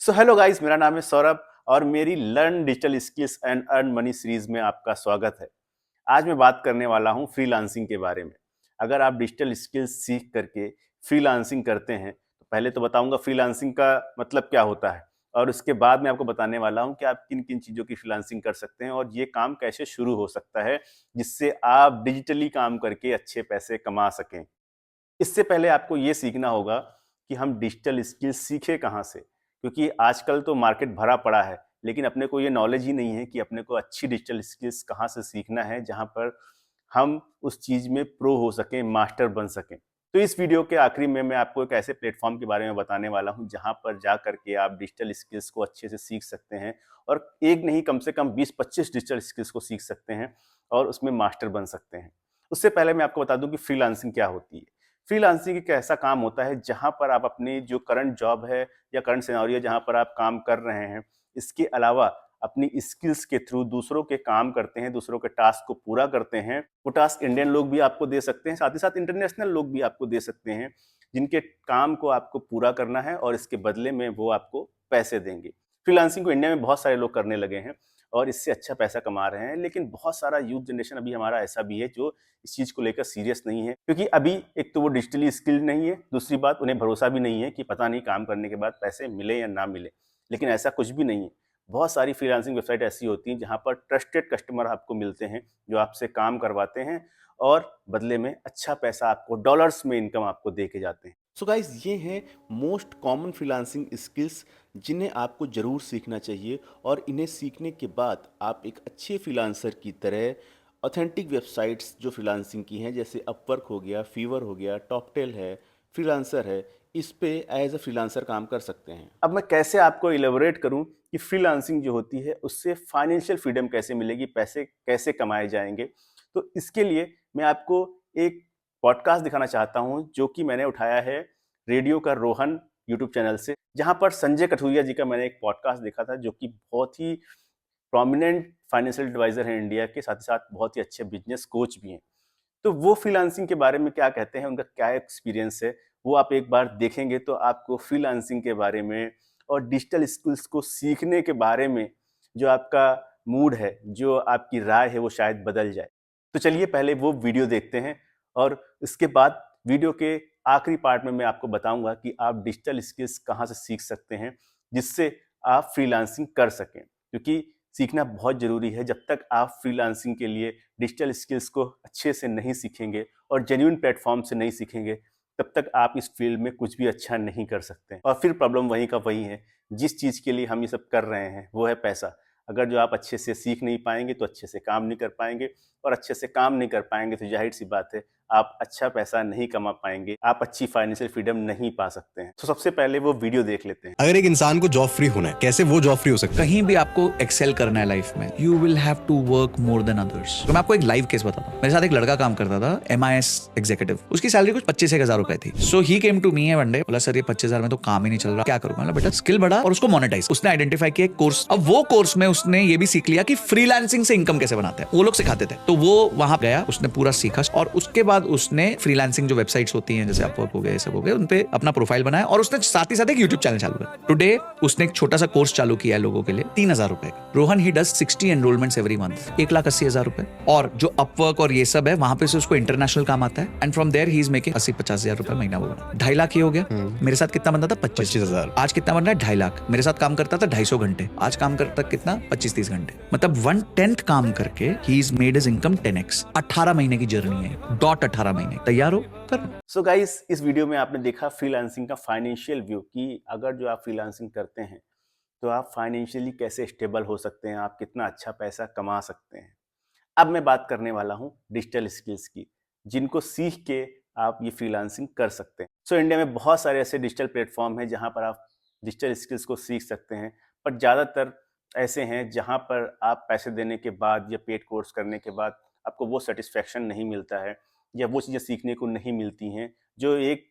So hello guys, मेरा नाम है सौरभ और मेरी learn digital skills and earn money series में आपका स्वागत है। आज मैं बात करने वाला हूं फ्रीलांसिंग के बारे में। अगर आप डिजिटल स्किल्स सीख करके फ्रीलांसिंग करते हैं तो पहले तो बताऊंगा फ्रीलांसिंग का मतलब क्या होता है, और उसके बाद मैं आपको बताने वाला हूं कि आप किन किन चीज़ों की फ्रीलांसिंग कर सकते हैं और ये काम कैसे शुरू हो सकता है जिससे आप डिजिटली काम करके अच्छे पैसे कमा सकें। इससे पहले आपको ये सीखना होगा कि हम डिजिटल स्किल्स सीखें कहाँ से, क्योंकि आजकल तो मार्केट भरा पड़ा है, लेकिन अपने को ये नॉलेज ही नहीं है कि अपने को अच्छी डिजिटल स्किल्स कहाँ से सीखना है जहाँ पर हम उस चीज़ में प्रो हो सकें, मास्टर बन सकें। तो इस वीडियो के आखिरी में मैं आपको एक ऐसे प्लेटफॉर्म के बारे में बताने वाला हूँ जहाँ पर जा करके आप डिजिटल स्किल्स को अच्छे से सीख सकते हैं और एक नहीं कम से कम 20-25 डिजिटल स्किल्स को सीख सकते हैं और उसमें मास्टर बन सकते हैं। उससे पहले मैं आपको बता दूं कि फ्रीलांसिंग क्या होती है। फ्रीलांसिंग एक ऐसा काम होता है जहाँ पर आप अपनी जो करंट जॉब है या करंट सिनेरियो जहाँ पर आप काम कर रहे हैं, इसके अलावा अपनी स्किल्स के थ्रू दूसरों के काम करते हैं, दूसरों के टास्क को पूरा करते हैं। वो टास्क इंडियन लोग भी आपको दे सकते हैं, साथ ही साथ इंटरनेशनल लोग भी आपको दे सकते हैं, जिनके काम को आपको पूरा करना है और इसके बदले में वो आपको पैसे देंगे। फ्रीलांसिंग को इंडिया में बहुत सारे लोग करने लगे हैं और इससे अच्छा पैसा कमा रहे हैं, लेकिन बहुत सारा यूथ जनरेशन अभी हमारा ऐसा भी है जो इस चीज़ को लेकर सीरियस नहीं है, क्योंकि अभी एक तो वो डिजिटली स्किल्ड नहीं है, दूसरी बात उन्हें भरोसा भी नहीं है कि पता नहीं काम करने के बाद पैसे मिले या ना मिले। लेकिन ऐसा कुछ भी नहीं है। बहुत सारी फ्रीलांसिंग वेबसाइट ऐसी होती हैं जहाँ पर ट्रस्टेड कस्टमर आपको मिलते हैं, जो आपसे काम करवाते हैं और बदले में अच्छा पैसा आपको डॉलर्स में इनकम आपको दे के जाते हैं। सो गाइस, ये हैं मोस्ट कॉमन फ्रीलांसिंग स्किल्स जिन्हें आपको ज़रूर सीखना चाहिए, और इन्हें सीखने के बाद आप एक अच्छे फ्रीलांसर की तरह ऑथेंटिक वेबसाइट्स जो फ्रीलांसिंग की हैं, जैसे अपवर्क हो गया, फीवर हो गया, टॉपटेल है, फ्रीलांसर है, इस पे एज अ फ्रीलांसर काम कर सकते हैं। अब मैं कैसे आपको इलेबोरेट करूं कि फ्रीलांसिंग जो होती है उससे फाइनेंशियल फ्रीडम कैसे मिलेगी, पैसे कैसे कमाए जाएंगे। तो इसके लिए मैं आपको एक पॉडकास्ट दिखाना चाहता हूं जो कि मैंने उठाया है रेडियो का रोहन यूट्यूब चैनल से, जहां पर संजय कठुरिया जी का मैंने एक पॉडकास्ट देखा था, जो कि बहुत ही प्रोमिनेंट फाइनेंशियल एडवाइजर हैं इंडिया के, साथ ही साथ बहुत ही अच्छे बिजनेस कोच भी हैं। तो वो फ्रीलांसिंग के बारे में क्या कहते हैं, उनका क्या एक्सपीरियंस है, वो आप एक बार देखेंगे तो आपको फ्रीलांसिंग के बारे में और डिजिटल स्किल्स को सीखने के बारे में जो आपका मूड है, जो आपकी राय है, वो शायद बदल जाए। तो चलिए पहले वो वीडियो देखते हैं और इसके बाद वीडियो के आखिरी पार्ट में मैं आपको बताऊंगा कि आप डिजिटल स्किल्स कहाँ से सीख सकते हैं जिससे आप फ्रीलांसिंग कर सकें, क्योंकि सीखना बहुत ज़रूरी है। जब तक आप फ्रीलांसिंग के लिए डिजिटल स्किल्स को अच्छे से नहीं सीखेंगे और जेन्युइन प्लेटफॉर्म से नहीं सीखेंगे, तब तक आप इस फील्ड में कुछ भी अच्छा नहीं कर सकते। और फिर प्रॉब्लम वहीं का वहीं है, जिस चीज़ के लिए हम ये सब कर रहे हैं वो है पैसा। अगर जो आप अच्छे से सीख नहीं पाएंगे तो अच्छे से काम नहीं कर पाएंगे, और अच्छे से काम नहीं कर पाएंगे तो जाहिर सी बात है आप अच्छा पैसा नहीं कमा पाएंगे, आप अच्छी फाइनेंशियल फ्रीडम नहीं पा सकते हैं। तो सबसे पहले वो वीडियो देख लेते हैं। अगर एक इंसान को जॉब फ्री होना है, कैसे वो जॉब फ्री हो सकता है? कहीं भी आपको एक्सेल करना है लाइफ में, you will have to work more than others. तो मैं आपको एक लाइव केस बताता हूँ। मेरे साथ एक लड़का काम करता था, MIS एग्जीक्यूटिव। उसकी सैलरी कुछ 25,000 रुपए थी। So he came to me one day, बोला सर ये 25,000 में तो काम ही नहीं चल रहा, क्या करूँ? मतलब बेटा स्किल बढ़ा और उसको मोनेटाइज। उसने आइडेंटिफाई किया एक कोर्स। अब वो कोर्स में उसने ये भी सीख लिया कि फ्रीलांसिंग से इनकम कैसे बनाते हैं, वो लोग सिखाते थे। तो वो वहां गया, उसने पूरा सीखा और उसके बाद उसने फ्रीलांसिंग जो वेबसाइट्स होती हैं जैसे अपवर्क हो गए, सब हो गए, उन पे अपना प्रोफाइल बनाया और उसने साथ ही साथ एक यूट्यूब चैनल चालू किया। टुडे उसने एक छोटा सा कोर्स चालू किया है लोगों के लिए 3,000 रुपए का। Rohan he does 60 enrolments every month, 1,80,000 रुपए। और जो अपवर्क और ये सब है वहां पे से उसको इंटरनेशनल काम आता है, and from there he is making 80-50,000 रुपए महीना। वो 2.5 लाख ही हो गया। मेरे साथ कितना बनता था? 25,000। आज कितना बन रहा है? 2.5 लाख। मेरे साथ काम करता था 250 घंटे, आज काम करता कितना? 25-30 घंटे। मतलब 1/10 काम करके he is made his income 10x। 18 महीने की जर्नी है, डॉट 18 महीने। तैयार हो कर। सो गाइस, इस वीडियो में आपने देखा फ्रीलांसिंग का फाइनेंशियल व्यू, कि अगर जो आप फ्रीलांसिंग करते हैं तो आप फाइनेंशियली कैसे स्टेबल हो सकते हैं, आप कितना अच्छा पैसा कमा सकते हैं। अब मैं बात करने वाला हूं डिजिटल स्किल्स की, जिनको सीख के आप ये फ्रीलांसिंग कर सकते हैं। सो इंडिया में बहुत सारे ऐसे डिजिटल प्लेटफॉर्म हैं जहां पर आप डिजिटल स्किल्स को सीख सकते हैं, पर ज़्यादातर ऐसे हैं जहां पर आप पैसे देने के बाद या पेड कोर्स करने के बाद आपको वो सेटिस्फेक्शन नहीं मिलता है, या वो चीज़ें सीखने को नहीं मिलती हैं जो एक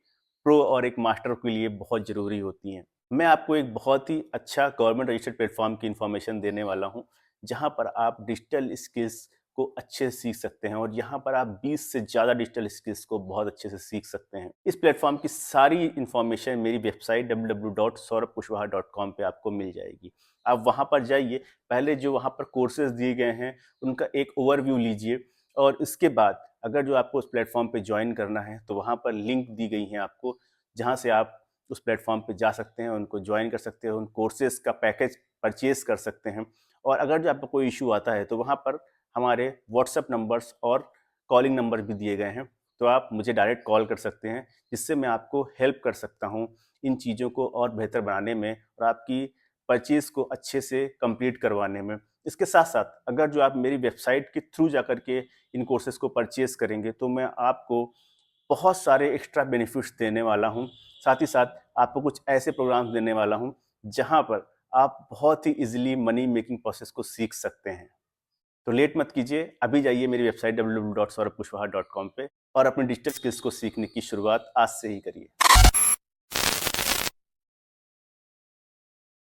प्रो और एक मास्टर के लिए बहुत ज़रूरी होती हैं। मैं आपको एक बहुत ही अच्छा गवर्नमेंट रजिस्टर्ड प्लेटफॉर्म की इन्फॉर्मेशन देने वाला हूं, जहां पर आप डिजिटल स्किल्स को अच्छे से सीख सकते हैं और यहाँ पर आप 20 से ज़्यादा डिजिटल स्किल्स को बहुत अच्छे से सीख सकते हैं। इस प्लेटफॉर्म की सारी इन्फॉर्मेशन मेरी वेबसाइट www.saurabkushwaha.com पे आपको मिल जाएगी। आप वहाँ पर जाइए, पहले जो वहाँ पर कोर्सेज दिए गए हैं उनका एक ओवरव्यू लीजिए और इसके बाद अगर जो आपको उस प्लेटफॉर्म पे ज्वाइन करना है तो वहाँ पर लिंक दी गई हैं आपको, जहाँ से आप उस प्लेटफॉर्म पे जा सकते हैं, उनको ज्वाइन कर सकते हैं, उन कोर्सेज का पैकेज परचेज कर सकते हैं। और अगर जो आपको कोई इशू आता है तो वहाँ पर हमारे व्हाट्सएप नंबर्स और कॉलिंग नंबर भी दिए गए हैं, तो आप मुझे डायरेक्ट कॉल कर सकते हैं, जिससे मैं आपको हेल्प कर सकता हूँ इन चीज़ों को और बेहतर बनाने में और आपकी परचेज़ को अच्छे से कंप्लीट करवाने में। इसके साथ-साथ अगर जो आप मेरी वेबसाइट के थ्रू जाकर के इन कोर्सेज़ को परचेज़ करेंगे तो मैं आपको बहुत सारे एक्स्ट्रा बेनिफिट्स देने वाला हूँ। साथ ही साथ आपको कुछ ऐसे प्रोग्राम्स देने वाला हूँ, जहाँ पर आप बहुत ही ईज़िली मनी मेकिंग प्रोसेस को सीख सकते हैं। तो लेट मत कीजिए, अभी जाइए मेरी वेबसाइट www.saurabkushwaha.com पे और अपने डिजिटल स्किल्स को सीखने की शुरुआत आज से ही करिए।